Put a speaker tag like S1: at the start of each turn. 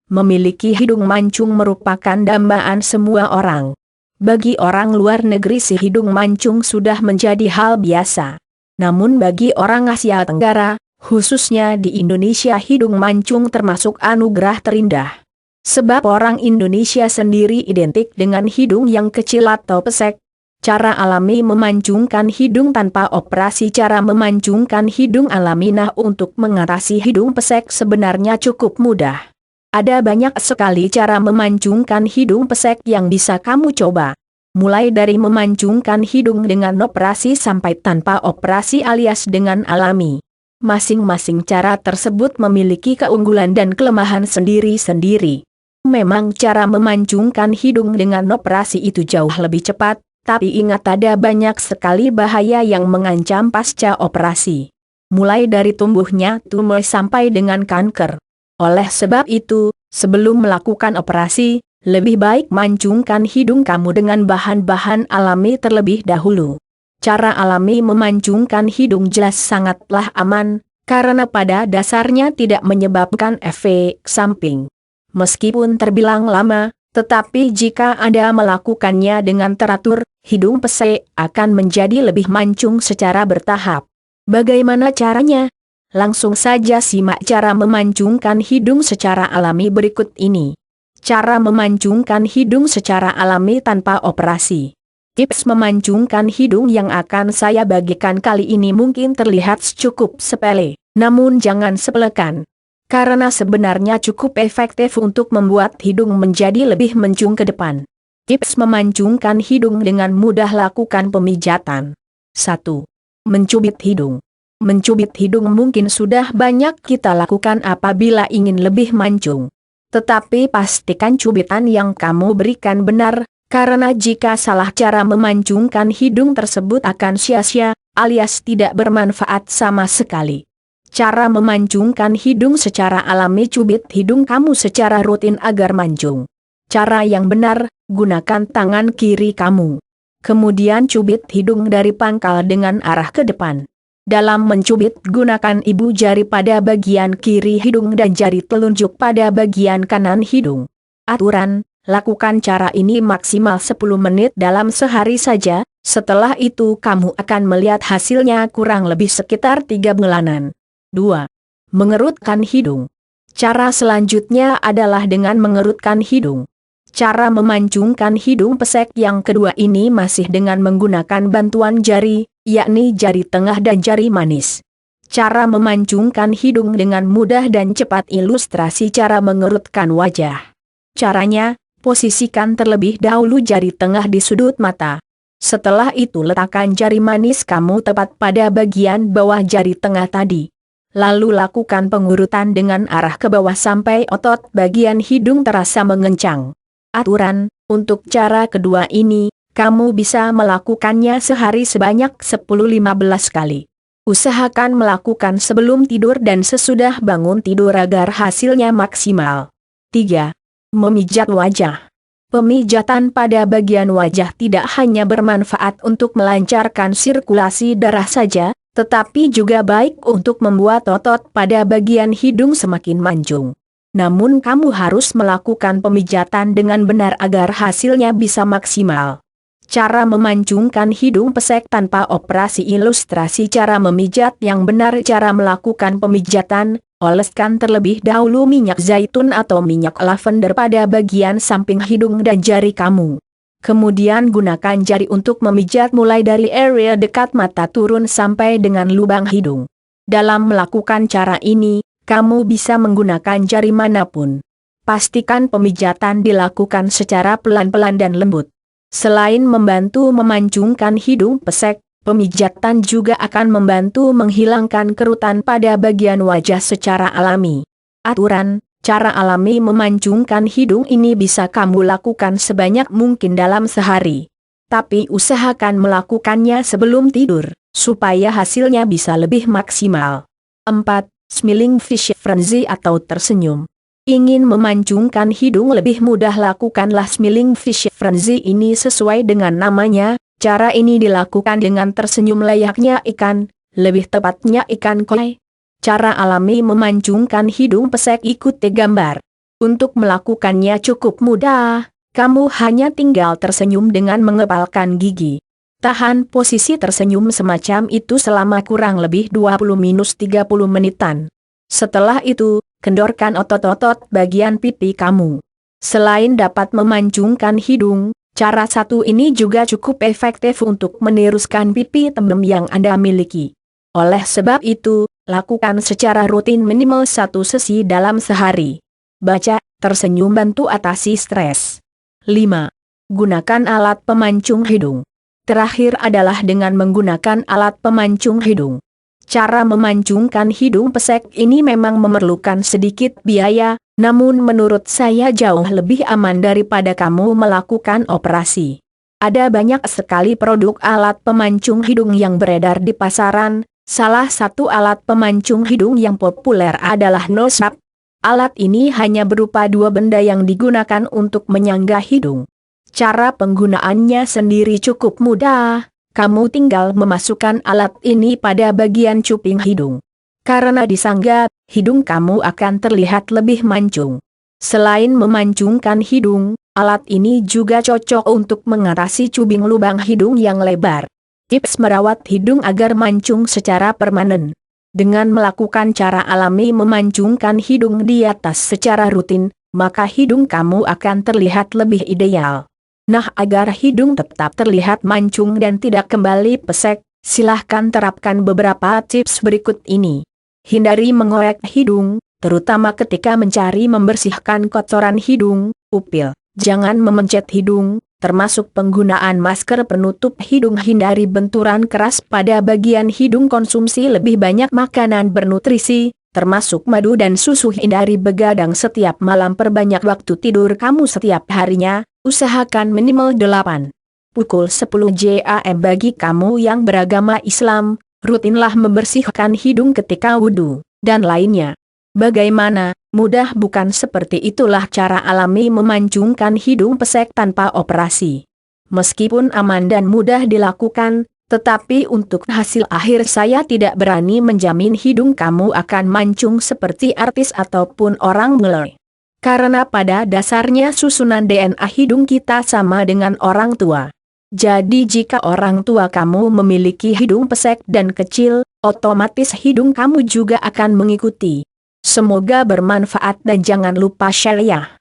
S1: memiliki hidung mancung merupakan dambaan semua orang. Bagi orang luar negeri si hidung mancung sudah menjadi hal biasa. Namun bagi orang Asia Tenggara, khususnya di Indonesia, hidung mancung termasuk anugerah terindah. Sebab orang Indonesia sendiri identik dengan hidung yang kecil atau pesek. Cara alami memancungkan hidung tanpa operasi. Cara memancungkan hidung alami untuk mengatasi hidung pesek sebenarnya cukup mudah. Ada banyak sekali cara memancungkan hidung pesek yang bisa kamu coba. Mulai dari memancungkan hidung dengan operasi sampai tanpa operasi alias dengan alami. Masing-masing cara tersebut memiliki keunggulan dan kelemahan sendiri-sendiri. Memang cara memancungkan hidung dengan operasi itu jauh lebih cepat, tapi ingat ada banyak sekali bahaya yang mengancam pasca operasi. Mulai dari tumbuhnya tumor sampai dengan kanker. Oleh sebab itu, sebelum melakukan operasi, lebih baik mancungkan hidung kamu dengan bahan-bahan alami terlebih dahulu. Cara alami memancungkan hidung jelas sangatlah aman, karena pada dasarnya tidak menyebabkan efek samping. Meskipun terbilang lama, tetapi jika Anda melakukannya dengan teratur, hidung pesek akan menjadi lebih mancung secara bertahap. Bagaimana caranya? Langsung saja simak cara memancungkan hidung secara alami berikut ini. Cara memancungkan hidung secara alami tanpa operasi. Tips memancungkan hidung yang akan saya bagikan kali ini mungkin terlihat cukup sepele, namun jangan sepelekan. Karena sebenarnya cukup efektif untuk membuat hidung menjadi lebih mancung ke depan. Tips memancungkan hidung dengan mudah. Lakukan pemijatan. 1. Mencubit hidung. Mencubit hidung mungkin sudah banyak kita lakukan apabila ingin lebih mancung. Tetapi pastikan cubitan yang kamu berikan benar, karena jika salah cara memancungkan hidung tersebut akan sia-sia, alias tidak bermanfaat sama sekali. Cara memancungkan hidung secara alami. Cubit hidung kamu secara rutin agar mancung. Cara yang benar, gunakan tangan kiri kamu. Kemudian cubit hidung dari pangkal dengan arah ke depan. Dalam mencubit, gunakan ibu jari pada bagian kiri hidung dan jari telunjuk pada bagian kanan hidung. Aturan, lakukan cara ini maksimal 10 menit dalam sehari saja, setelah itu kamu akan melihat hasilnya kurang lebih sekitar 3 bulanan. 2. Mengerutkan hidung. Cara selanjutnya adalah dengan mengerutkan hidung. Cara memancungkan hidung pesek yang kedua ini masih dengan menggunakan bantuan jari, yakni jari tengah dan jari manis. Cara memancungkan hidung dengan mudah dan cepat. Ilustrasi cara mengerutkan wajah. Caranya, posisikan terlebih dahulu jari tengah di sudut mata. Setelah itu letakkan jari manis kamu tepat pada bagian bawah jari tengah tadi. Lalu lakukan pengurutan dengan arah ke bawah sampai otot bagian hidung terasa mengencang. Aturan, untuk cara kedua ini, kamu bisa melakukannya sehari sebanyak 10-15 kali. Usahakan melakukan sebelum tidur dan sesudah bangun tidur agar hasilnya maksimal. 3. Memijat wajah. Pemijatan pada bagian wajah tidak hanya bermanfaat untuk melancarkan sirkulasi darah saja, tetapi juga baik untuk membuat otot pada bagian hidung semakin mancung. Namun kamu harus melakukan pemijatan dengan benar agar hasilnya bisa maksimal. Cara memancungkan hidung pesek tanpa operasi. Ilustrasi cara memijat yang benar. Cara melakukan pemijatan, oleskan terlebih dahulu minyak zaitun atau minyak lavender pada bagian samping hidung dan jari kamu. Kemudian gunakan jari untuk memijat mulai dari area dekat mata turun sampai dengan lubang hidung. Dalam melakukan cara ini, kamu bisa menggunakan jari manapun. Pastikan pemijatan dilakukan secara pelan-pelan dan lembut. Selain membantu memancungkan hidung pesek, pemijatan juga akan membantu menghilangkan kerutan pada bagian wajah secara alami. Aturan, cara alami memancungkan hidung ini bisa kamu lakukan sebanyak mungkin dalam sehari. Tapi usahakan melakukannya sebelum tidur, supaya hasilnya bisa lebih maksimal. 4. Smiling fish frenzy atau tersenyum. Ingin memancungkan hidung lebih mudah, lakukanlah smiling fish frenzy ini sesuai dengan namanya. Cara ini dilakukan dengan tersenyum layaknya ikan, lebih tepatnya ikan koi. Cara alami memancungkan hidung pesek ikuti gambar. Untuk melakukannya cukup mudah, kamu hanya tinggal tersenyum dengan mengepalkan gigi. Tahan posisi tersenyum semacam itu selama kurang lebih 20-30 menitan. Setelah itu, kendorkan otot-otot bagian pipi kamu. Selain dapat memancungkan hidung, cara satu ini juga cukup efektif untuk meneruskan pipi tembem yang Anda miliki. Oleh sebab itu, lakukan secara rutin minimal 1 sesi dalam sehari. Baca, tersenyum bantu atasi stres. 5. Gunakan alat pemancung hidung. Terakhir adalah dengan menggunakan alat pemancung hidung. Cara memancungkan hidung pesek ini memang memerlukan sedikit biaya, namun menurut saya jauh lebih aman daripada kamu melakukan operasi. Ada banyak sekali produk alat pemancung hidung yang beredar di pasaran. Salah satu alat pemancung hidung yang populer adalah nose wrap. Alat ini hanya berupa 2 benda yang digunakan untuk menyangga hidung. Cara penggunaannya sendiri cukup mudah, kamu tinggal memasukkan alat ini pada bagian cuping hidung. Karena disangga, hidung kamu akan terlihat lebih mancung. Selain memancungkan hidung, alat ini juga cocok untuk mengatasi cubing lubang hidung yang lebar. Tips merawat hidung agar mancung secara permanen. Dengan melakukan cara alami memancungkan hidung di atas secara rutin, maka hidung kamu akan terlihat lebih ideal. Nah, agar hidung tetap terlihat mancung dan tidak kembali pesek, silahkan terapkan beberapa tips berikut ini. Hindari mengorek hidung, terutama ketika mencari membersihkan kotoran hidung, upil. Jangan memencet hidung, termasuk penggunaan masker penutup hidung. Hindari benturan keras pada bagian hidung. Konsumsi lebih banyak makanan bernutrisi, termasuk madu dan susu. Hindari begadang setiap malam. Perbanyak waktu tidur kamu setiap harinya, usahakan minimal 8 pukul 10 jam. Bagi kamu yang beragama Islam, rutinlah membersihkan hidung ketika wudhu, dan lainnya. Bagaimana? Mudah bukan? Seperti itulah cara alami memancungkan hidung pesek tanpa operasi. Meskipun aman dan mudah dilakukan, tetapi untuk hasil akhir saya tidak berani menjamin hidung kamu akan mancung seperti artis ataupun orang bule. Karena pada dasarnya susunan DNA hidung kita sama dengan orang tua. Jadi jika orang tua kamu memiliki hidung pesek dan kecil, otomatis hidung kamu juga akan mengikuti. Semoga bermanfaat dan jangan lupa share ya.